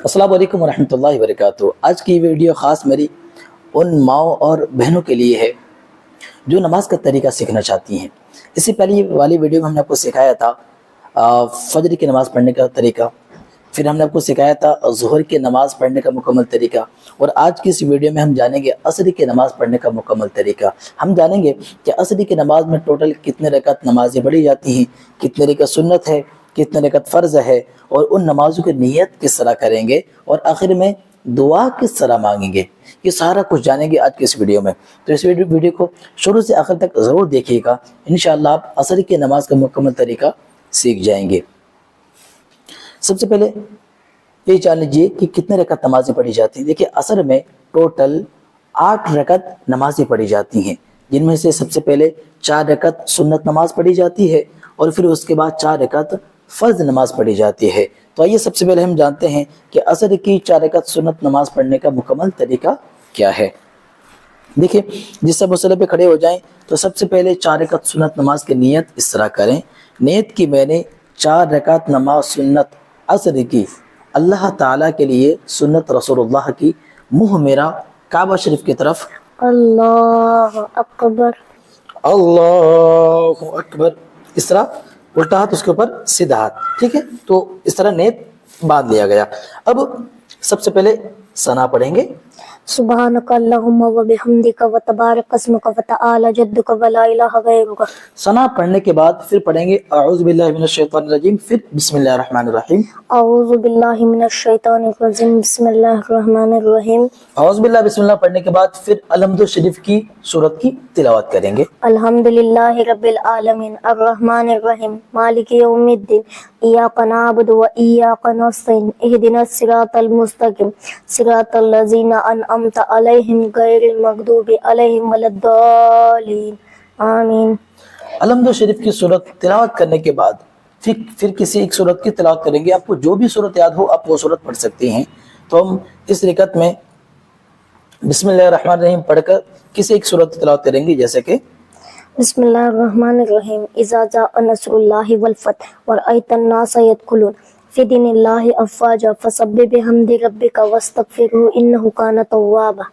السلام علیکم ورحمۃ اللہ وبرکاتہ۔ آج کی ویڈیو خاص میری ان ماؤں اور بہنوں کے لیے ہے جو نماز کا طریقہ سیکھنا چاہتی ہیں۔ اس سے پہلی والی ویڈیو میں ہم نے آپ کو سکھایا تھا فجر کی نماز پڑھنے کا طریقہ، پھر ہم نے آپ کو سکھایا تھا ظہر کی نماز پڑھنے کا مکمل طریقہ، اور آج کی اس ویڈیو میں ہم جانیں گے عصر کی نماز پڑھنے کا مکمل طریقہ۔ ہم جانیں گے کہ عصر کی نماز میں ٹوٹل کتنے رکعت نمازیں پڑھی جاتی ہیں، کتنے رکعت سنت ہے، کتنے رکعت فرض ہے، اور ان نمازوں کی نیت کس طرح کریں گے، اور آخر میں دعا کس طرح مانگیں گے۔ یہ سارا کچھ جانیں گے آج کی اس ویڈیو میں، تو اس ویڈیو کو شروع سے آخر تک ضرور دیکھیے گا، انشاءاللہ آپ عصر کی نماز کا مکمل طریقہ سیکھ جائیں گے۔ سب سے پہلے یہ جان لیجیے کہ کتنے رکعت نمازیں پڑھی جاتی ہیں۔ دیکھیے عصر میں ٹوٹل 8 رکعت نمازیں پڑھی جاتی ہیں، جن میں سے سب سے پہلے 4 رکعت سنت نماز پڑھی جاتی ہے، اور پھر اس کے بعد 4 رکعت فرض نماز پڑھی جاتی ہے۔ تو آئیے سب سے پہلے ہم جانتے ہیں کہ عصر کی 4 رکعت سنت نماز پڑھنے کا مکمل طریقہ کیا ہے۔ دیکھیں جس سے مسئلے پہ کھڑے ہو جائیں تو سب سے پہلے 4 رکعت سنت نماز کی نیت اس طرح کریں، نیت کی میں نے 4 رکعت نماز سنت عصر کی اللہ تعالیٰ کے لیے، سنت رسول اللہ کی، منہ میرا کعبہ شریف کی طرف، اللہ اکبر، اللہ اکبر، اس طرح الٹا ہاتھ اس کے اوپر سیدھا ہاتھ، ٹھیک ہے، تو اس طرح نیت باندھ لیا گیا۔ اب سب سے پہلے ثنا پڑھیں گے، سبحانک اللہم و بحمدک و تبارک اسمک و تعالی جدک و لا الہ غیرک۔ ثنا پڑھنے کے بعد پھر پڑھیں گے اعوذ باللہ من الشیطان الرجیم، پھر بسم اللہ الرحمن الرحیم، اعوذ باللہ من الشیطان الرجیم، بسم اللہ الرحمن الرحیم۔ اعوذ باللہ بسم اللہ پڑھنے کے بعد پھر الحمد شریف کی سورت کی تلاوت کریں گے۔ الحمدللہ رب العالمین الرحمن الرحیم مالک یوم الدین ایاک نعبد و ایاک نستعین اہدنا الصراط المستقیم صراط الذین انعمت علیہم غیر المغضوب علیہم ولا الضالین، آمین۔ الحمد شریف کی سورت تلاوت کرنے کے بعد پھر کسی ایک سورت کی تلاوت کریں گے۔ آپ کو جو بھی سورت یاد ہو آپ وہ سورت پڑھ سکتے ہیں۔ تو ہم اس رکعت میں بسم اللہ الرحمن الرحیم پڑھ کر کسی ایک سورت کی تلاوت کریں گے، جیسے کہ بسم اللہ الرحمن الرحیم، اذا جاء نصر اللہ والفتح ورأیت الناس يدخلون فی دین اللہ افواجا فسبح بحمد ربک واستغفرہ انہ کان توابا۔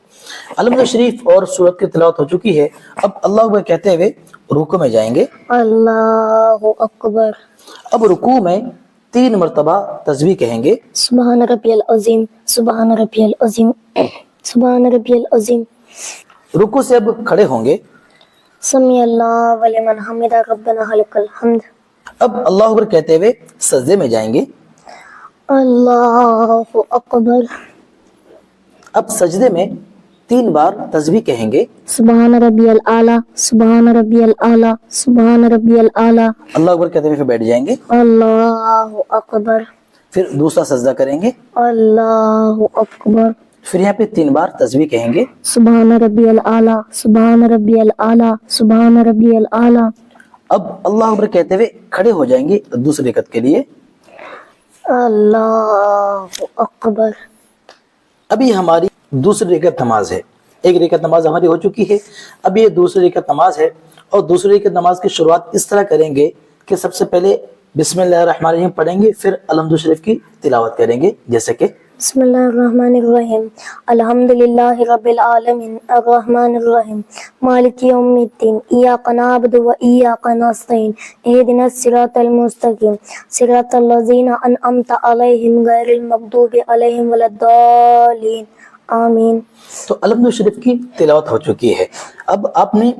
الحمد شریف اور سورت کی تلاوت ہو چکی ہے۔ اب اللہ اکبر کہتے ہوئے رکوع میں جائیں گے، اللہ اکبر۔ اب رکوع میں 3 مرتبہ تسبیح کہیں گے، سبحان ربی العظیم، سبحان ربی العظیم، سبحان ربی العظیم۔ رکوع سے اب کھڑے ہوں گے، سمی اللہ ولمن حمدہ ربنا لک الحمد۔ اب اللہ اکبر کہتے ہوئے سجدے میں جائیں گے، اللہ اکبر۔ اب سجدے میں 3 بار تسبیح کہیں گے، سبحان ربی العالی، سبحان ربی العالی، سبحان ربی العالی۔ اللہ اکبر کہتے ہوئے پھر بیٹھ جائیں گے، اللہ اکبر، پھر دوسرا سجدہ کریں گے، اللہ اکبر۔ پھر یہاں پہ 3 بار تسبیح کہیں گے، سبحان ربی العالی، سبحان ربی العالی، سبحان ربی العالی۔ اب اللہ اکبر کہتے ہوئے کھڑے ہو جائیں گے دوسری رکعت کے لیے۔ اللہ اکبر۔ ابھی ہماری دوسری رکعت نماز ہے، ایک رکعت نماز ہماری ہو چکی ہے، اب یہ دوسری رکعت نماز ہے، اور دوسری رکعت نماز کی شروعات اس طرح کریں گے کہ سب سے پہلے بسم اللہ الرحمن الرحیم پڑھیں گے، پھر الحمد شریف کی تلاوت کریں گے، جیسے کہ بسم اللہ الرحمن الرحیم، الحمدللہ رب العالمین الرحمن الرحیم مالک یوم الدین ایاک نعبد و ایاک نستعین اہدنا الصراط المستقیم صراط الذین انعمت علیہم غیر المغضوب علیہم ولا الضالین، آمین۔ تو الحمد شریف کی تلاوت ہو چکی ہے۔ اب آپ نے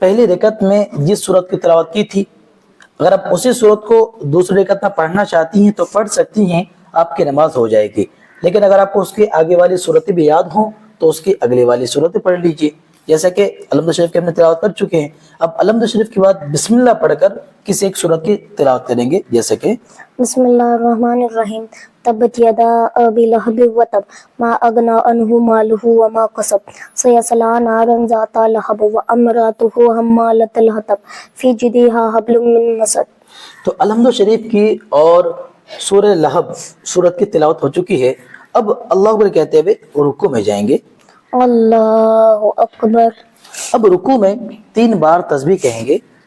پہلی رکعت میں جس سورت کی تلاوت کی تھی، اگر آپ اسی سورت کو دوسری رکعت میں پڑھنا چاہتی ہیں تو پڑھ سکتی ہیں، آپ کی نماز ہو جائے گی۔ لیکن اگر آپ کو اس کی آگے والی صورتیں بھی یاد ہوں تو اس کی اگلی والی صورتیں پڑھ لیجئے، جیسا کہ الحمد شریف کی ہم نے تلاوت کر چکے ہیں۔ اب الحمد شریف کے بعد بسم اللہ پڑھ کر کسی ایک سورت کی تلاوت کریں گے، جیسے کہ بسم اللہ الرحمن الرحیم، تبت یدا ابی لہب وتب ما اغنی عنہ مالہ وما کسب سیصلی نارا ذات لہب وامرأتہ حمالۃ الحطب فی جیدہا حبل من مسد۔ تو الحمد شریف کی اور سورہ لہب سورت کی تلاوت ہو چکی ہے۔ اب اللہ اکبر کہتے ہوئے رکوع میں جائیں گے، اللہ اکبر۔ اب رکوع میں 3 بار تسبیح کہیں گے،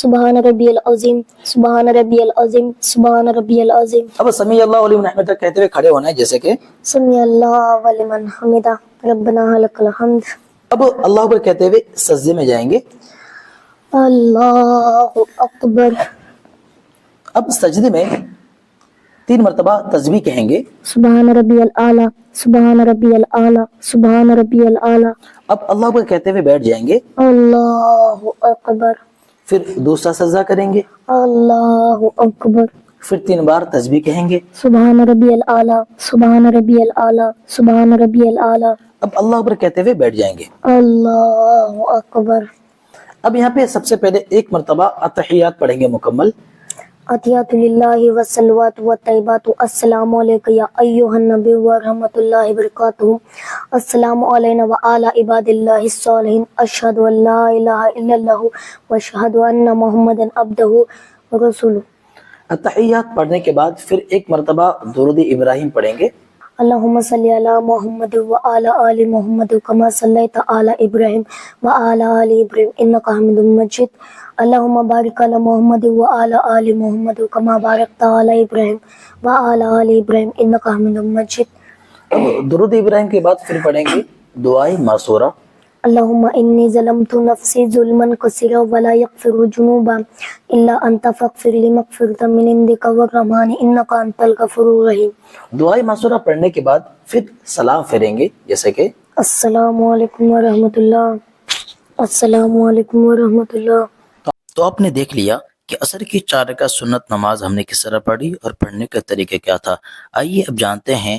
سبحان ربی العظیم سبحان ربی العظیم سبحان ربی العظیم. اب سمیع اللہ لمن حمدہ کہتے ہوئے کھڑے ہونا ہے، جیسے کہ سمیع اللہ ولمن حمدہ ربنا لک الحمد. اب اللہ اکبر کہتے ہوئے سجدے میں جائیں گے. اللہ اکبر. اب سجدے میں 3 مرتبہ تسبیح کہیں گے. سبحان ربی العالی سبحان ربی العالی سبحان ربی العالی. اب اللہ اکبر کہتے ہوئے بیٹھ جائیں گے. اللہ اکبر. پھر دوسرا سجدہ کریں گے. اللہ اکبر. پھر 3 بار تسبیح کہیں گے. سبحان ربی العالی سبحان ربی العالی سبحان ربی العالی. اب اللہ اکبر کہتے ہوئے بیٹھ جائیں گے. اللہ اکبر. اب یہاں پہ سب سے پہلے 1 مرتبہ اتحیات پڑھیں گے مکمل. اتحیات للہ والصلوات والطیبات السلام علیکم یا ایھا النبی ورحمۃ اللہ وبرکاتہ. السلام علینا وعلی عباد اللہ الصالحین. اشہد ان لا الہ الا اللہ واشہد ان محمدا عبدہ ورسولہ. اتحیات پڑھنے کے بعد پھر 1 مرتبہ درود ابراہیم پڑھیں گے. اللہم صلی علی محمد وعلی آل محمد کما صلیت علی ابراہیم وعلی آل ابراہیم انک حمید مجید. اللہم بارک علی محمد وعلی آل محمد کما بارکت علی ابراہیم وعلی آل ابراہیم انک حمید مجید. اب درود ابراہیم کے بعد پھر پڑھیں گے دعائے معصورہ. اللہم انی ظلمت نفسی ظلما کثیرا ولا یغفر الذنوب الا انت فاغفر لی مغفرۃ من عندک وارحمنی انک انت الغفور الرحیم. دعائے معصورہ پڑھنے کے بعد پھر سلام پھیریں گے، جیسے کہ السلام علیکم ورحمۃ اللہ السلام علیکم ورحمۃ اللہ. تو آپ نے دیکھ لیا کہ عصر کی 4 رکعت سنت نماز ہم نے کس طرح پڑھی اور پڑھنے کا طریقہ کیا تھا. آئیے اب جانتے ہیں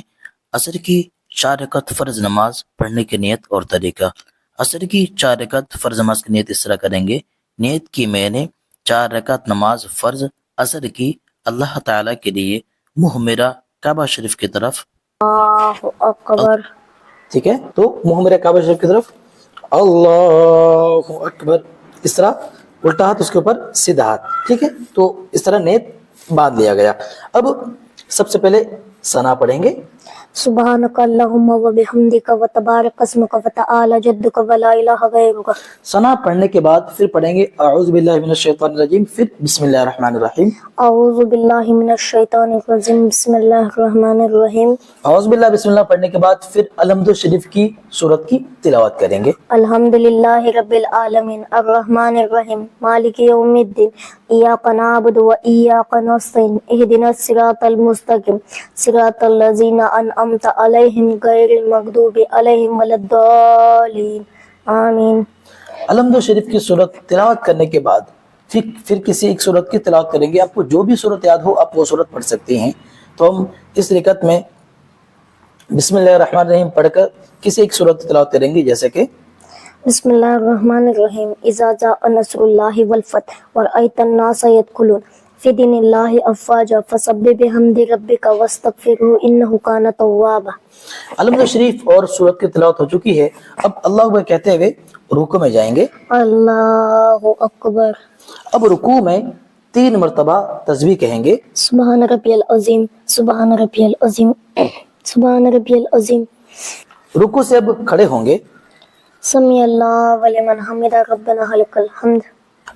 عصر کی 4 رکعت فرض نماز پڑھنے کی نیت اور طریقہ. عصر کی 4 رکعت فرض نماز کی نیت اس طرح کریں گے. نیت کی میں نے 4 رکعت نماز فرض عصر کی اللہ تعالیٰ کے لیے منہ میرا کعبہ شریف کی طرف. اللہ اکبر. ٹھیک ہے، تو منہ میرا کعبہ شریف کی طرف اللہ اکبر، اس طرح الٹا ہاتھ اس کے اوپر سیدھا ہاتھ. ٹھیک ہے، تو اس طرح نیت باندھ لیا گیا. اب سب سے پہلے ثنا پڑھیں گے. سبحانک اللہم وبحمدک وتبارک اسمک وتعالی جدک ولا الہ غیرک. ثنا پڑھنے کے بعد پھر پڑھیں گے اعوذ باللہ من الشیطان الرجیم، پھر بسم اللہ الرحمن الرحیم. اعوذ باللہ من الشیطان الرجیم بسم اللہ الرحمن الرحیم. اعوذ باللہ بسم اللہ پڑھنے کے بعد پھر الحمد شریف کی سورت کی تلاوت کریں گے. الحمدللہ رب العالمین الرحمن الرحیم مالک یوم الدین ایاک نعبد و ایاک نستعین اہدنا الصراط المستقیم صراط الذین انعمت علیہم غیر المغضوب علیہم ولا الضالین آمین. الحمد شریف کی سورت تلاوت کرنے کے بعد پھر کسی ایک سورت کی تلاوت کریں گے. آپ کو جو بھی سورت یاد ہو آپ وہ سورت پڑھ سکتے ہیں. تو ہم اس رکعت میں بسم اللہ الرحمن الرحیم پڑھ کر کسی ایک سورت کی تلاوت کریں گے، جیسے کہ بسم اللہ الرحمن الرحیم اذا جاء نصر اللہ والفتح ورأیت الناس يدخلون فی دین اللہ افواجا فسبح بحمد ربک واستغفرہ انہ کان توابا. الحمد شریف اور سورت کی تلاوت ہو چکی ہے. اب اللہ اکبر کہتے ہوئے رکوع میں جائیں گے. اللہ اکبر. اب رکوع میں 3 مرتبہ تسبیح کہیں گے. سبحان ربی العظیم سبحان ربی العظیم سبحان ربی العظیم. رکوع سے اب کھڑے ہوں گے. سمیع اللہ ولمن حمدہ ربنا لک الحمد.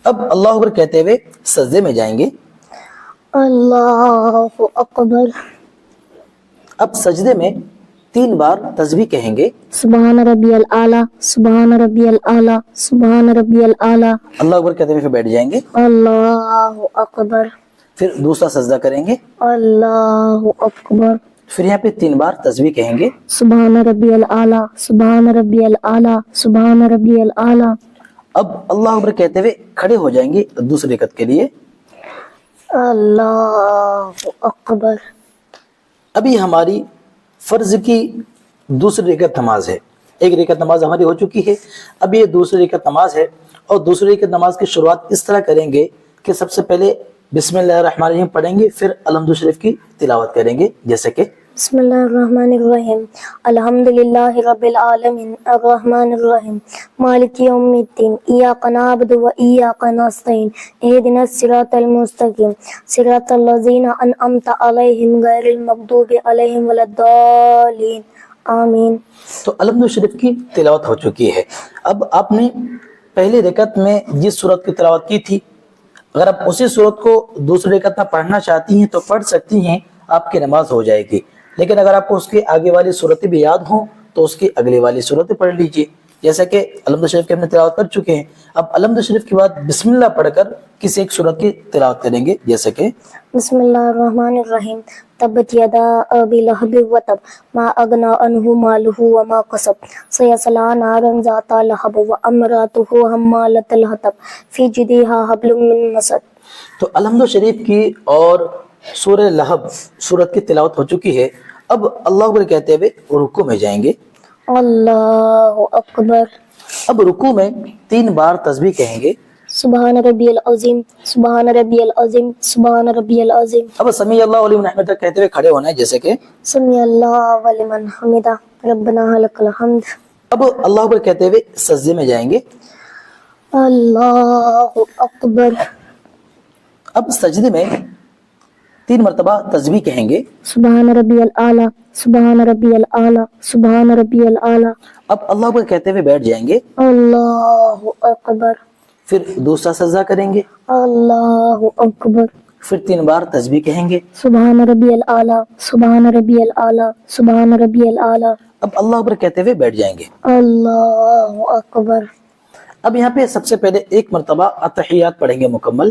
اب اللہ اکبر کہتے ہوئے سجدے میں جائیں گے. اللہ اکبر. اب سجدے میں 3 بار تسبیح کہیں گے. سبحان ربی العالی سبحان ربی العالی سبحان ربی العالی. اللہ اکبر کہتے ہوئے پھر بیٹھ جائیں گے. اللہ اکبر. پھر دوسرا سجدہ کریں گے. اللہ اکبر. پھر یہاں پہ 3 بار تسبیح کہیں گے. سبحان ربی العالی سبحان ربی العالی سبحان ربی العالی. اب اللہ اکبر کہتے ہوئے کھڑے ہو جائیں گے دوسری رکعت کے لیے. اللہ اکبر. ابھی ہماری فرض کی دوسری رکعت نماز ہے. ایک رکعت نماز ہماری ہو چکی ہے. اب یہ دوسری رکعت نماز ہے اور دوسری رکعت نماز کی شروعات اس طرح کریں گے کہ سب سے پہلے بسم اللہ الرحمن الرحیم پڑھیں گے، پھر الحمد شریف کی تلاوت کریں گے، جیسے کہ بسم اللہ الرحمن الرحیم الحمدللہ رب العالمین الرحمن الرحیم مالک یوم الدین ایاک نعبد و ایاک نستعین اہدنا الصراط المستقیم صراط الذین انعمت علیہم غیر المغضوب علیہم ولا الضالین آمین. تو الحمد شریف کی تلاوت ہو چکی ہے. اب آپ نے پہلی رکعت میں جس سورت کی تلاوت کی تھی اگر آپ اسی صورت کو دوسری رکعت میں پڑھنا چاہتی ہیں تو پڑھ سکتی ہیں، آپ کی نماز ہو جائے گی۔ لیکن اگر آپ کو اس کی آگے والی صورتیں بھی یاد ہوں تو اس کی اگلی والی صورتیں پڑھ لیجیے، جیسا کہ الحمد شریف کی ہم نے تلاوت کر چکے ہیں۔ اب الحمد شریف کے بعد بسم اللہ پڑھ کر کسی ایک صورت کی تلاوت کریں گے، جیسے کہ بسم اللہ الرحمن الرحیم، تبت یدا ابی لہب وتب ما اغنی عنہ مالہ وما کسب سیصلی نارا ذات لہب وامرأتہ حمالۃ الحطب فی جیدہا حبل من مسد۔ تو الحمد شریف کی اور سورہ لہب سورت کی تلاوت ہو چکی ہے۔ اب اللہ اکبر کہتے ہوئے رکوع میں جائیں گے۔ اللہ اکبر۔ اب رکوع میں 3 بار تسبیح کہیں گے۔ سبحان ربی العظیم، سبحان ربی العظیم، سبحان ربی العظیم۔ اب سمیع اللہ لمن حمدہ کہتے ہوئے کھڑے ہونا ہے، جیسے کہ سمیع اللہ ولمن حمدہ ربنا لک الحمد۔ اب اللہ اکبر کہتے ہوئے سجدے میں جائیں گے۔ اللہ اکبر۔ اب سجدے میں 3 مرتبہ تسبیح کہیں گے۔ سبحان ربی العالی، سبحان ربی العالی، سبحان ربی العالی۔ اب اللہ اکبر کہتے ہوئے بیٹھ جائیں گے۔ اللہ اکبر۔ پھر دوسرا سجدہ کریں گے۔ اللہ اکبر۔ پھر 3 بار تسبیح کہیں گے۔ سبحان ربی العالی، سبحان ربی العالی، سبحان ربی العالی۔ اب اللہ اکبر کہتے ہوئے بیٹھ جائیں گے۔ اللہ اکبر۔ اب یہاں پہ سب سے پہلے 1 مرتبہ اتحیات پڑھیں گے مکمل۔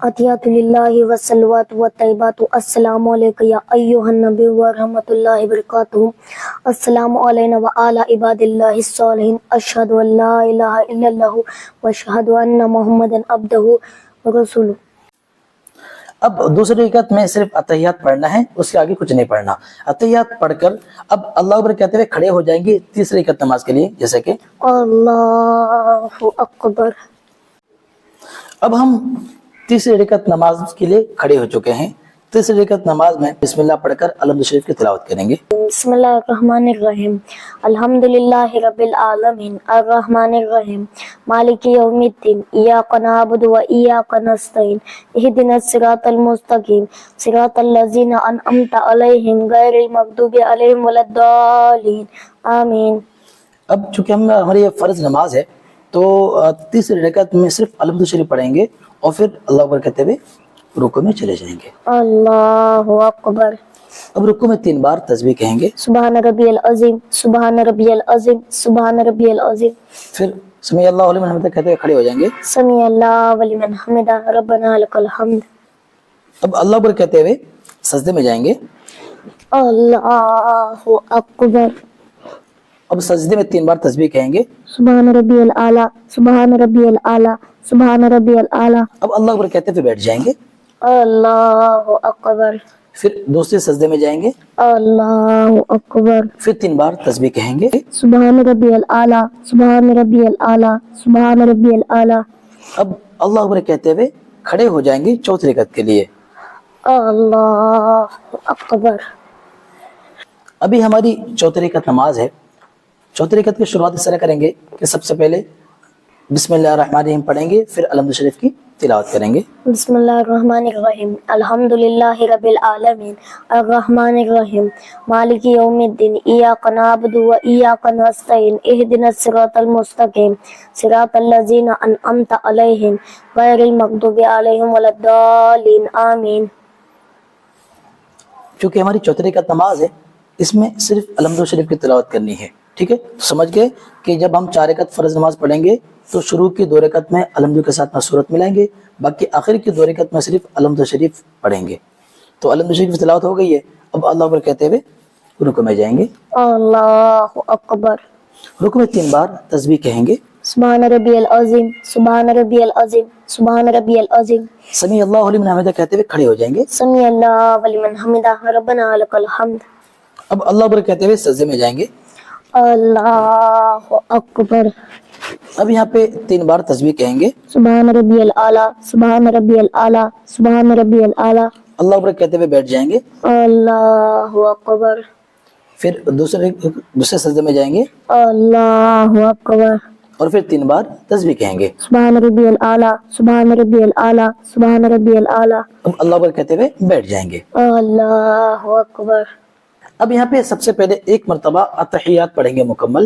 اتحیات للہ والصلوات والطیبات، السلام علیک یا ایھا النبی ورحمۃ اللہ وبرکاتہ، السلام علینا وعلی عباد اللہ الصالحین، اشہد ان لا الہ الا اللہ واشہد ان محمدا عبدہ ورسولہ۔ اب دوسری رکعت میں صرف اتحیات پڑھنا ہے، اس کے آگے کچھ نہیں پڑھنا۔ اتحیات پڑھ کر اب اللہ اکبر کہتے ہوئے کھڑے ہو جائیں گے تیسری رکعت نماز کے لیے، جیسے کہ اللہ اکبر۔ اب ہم تیسری رکعت نماز کے لیے کھڑے ہو چکے ہیں۔ تیسری رکعت نماز میں بسم اللہ پڑھ کر الحمد شریف کی تلاوت کریں گے۔ بسم اللہ الرحمن الرحیم، الحمد للہ رب العالمین، الرحمن الرحیم، مالک یوم الدین، ایاک نعبد و ایاک نستعین، اہدنا الصراط المستقیم، صراط الذین انعمت علیہم غیر المغضوب علیہم ولا الضالین، آمین۔ اب چونکہ ہماری یہ فرض نماز ہے تو تیسری رکعت میں صرف الحمد شریف پڑھیں گے اور پھر اللہ اکبر کہتے ہوئے رکوع میں چلے جائیں گے۔ اللہ اکبر۔ اب رکوع میں 3 بار تسبیح کہیں گے۔ سبحان ربی العظیم، سبحان ربی العظیم، سبحان ربی العظیم۔ پھر سمیع اللہ لمن حمدہ کہتے ہوئے کھڑے ہو جائیں گے۔ سمیع اللہ ولمن حمدہ ربنا لک الحمد۔ اب اللہ اکبر کہتے ہوئے سجدے میں جائیں گے۔ اللہ اکبر۔ اب سجدے میں 3 بار تسبیح کہیں گے۔ سبحان ربی العالی، سبحان ربی العالی، سبحان ربی العالی۔ اب اللہ اکبر کہتے ہوئے بیٹھ جائیں گے۔ اللہ اکبر۔ پھر دوسرے سجدے میں جائیں گے۔ اللہ اکبر۔ پھر 3 بار تسبیح کہیں گے۔ سبحان ربی العالی، سبحان ربی العالی، سبحان ربی العالی۔ اب اللہ اکبر کہتے ہوئے کھڑے ہو جائیں گے چوتھی رکعت کے لیے۔ اللہ اکبر۔ ابھی ہماری چوتھی رکعت نماز ہے۔ چوتھی رکعت کی شروعات اس طرح کریں گے کہ سب سے پہلے بسم اللہ الرحمن الرحیم پڑھیں گے، پھر الحمد شریف کی تلاوت کریں گے۔ بسم اللہ الرحمن الرحیم، الحمد للہ رب العالمین، الرحمن الرحیم، مالک یوم الدین، ایاک نعبد و ایاک نستعین، اہدنا الصراط المستقیم، صراط الذین انعمت علیہم غیر المغضوب علیہم ولا الضالین، آمین۔ چونکہ ہماری چوتھی رکعت نماز ہے، اس میں صرف الحمد شریف کی تلاوت کرنی ہے، ٹھیک ہے؟ سمجھ گئے کہ جب ہم 4 رکعت فرض نماز پڑھیں گے تو شروع کی 2 رکعت میں الحمد کے ساتھ صورت ملائیں گے، باقی آخر کی 2 رکعت میں صرف الحمد شریف پڑھیں گے۔ تو الحمد شریف کی تلاوت ہو گئی ہے، اب اللہ اکبر کہتے ہوئے رکوع میں جائیں گے۔ اللہ اکبر۔ رکوع میں 3 بار تسبیح کہیں گے۔ سبحان ربی العظیم، سبحان ربی العظیم، سبحان ربی العظیم۔ سمیع اللہ لمن حمدہ کہتے ہوئے کھڑے ہو جائیں گے۔ سمیع اللہ ولمن حمدہ ربنا لک الحمد۔ اب اللہ اکبر کہتے ہوئے سجدے میں جائیں گے۔ اللہ اکبر۔ اب یہاں پہ 3 بار تسبیح کہیں گے۔ سبحان ربی العالی، سبحان ربی العالی، سبحان ربی العالی۔ اللہ اکبر کہتے ہوئے بیٹھ جائیں گے۔ اللہ اکبر۔ پھر دوسرے سجدے میں جائیں گے اللہ اکبر۔ اور پھر 3 بار تسبیح کہیں گے۔ سبحان ربی العالی، سبحان ربی العالی، سبحان ربی العالی۔ اب اللہ اکبر کہتے ہوئے بیٹھ جائیں گے۔ اللہ اکبر۔ اب یہاں پہ سب سے پہلے 1 مرتبہ اتحیات پڑھیں گے مکمل۔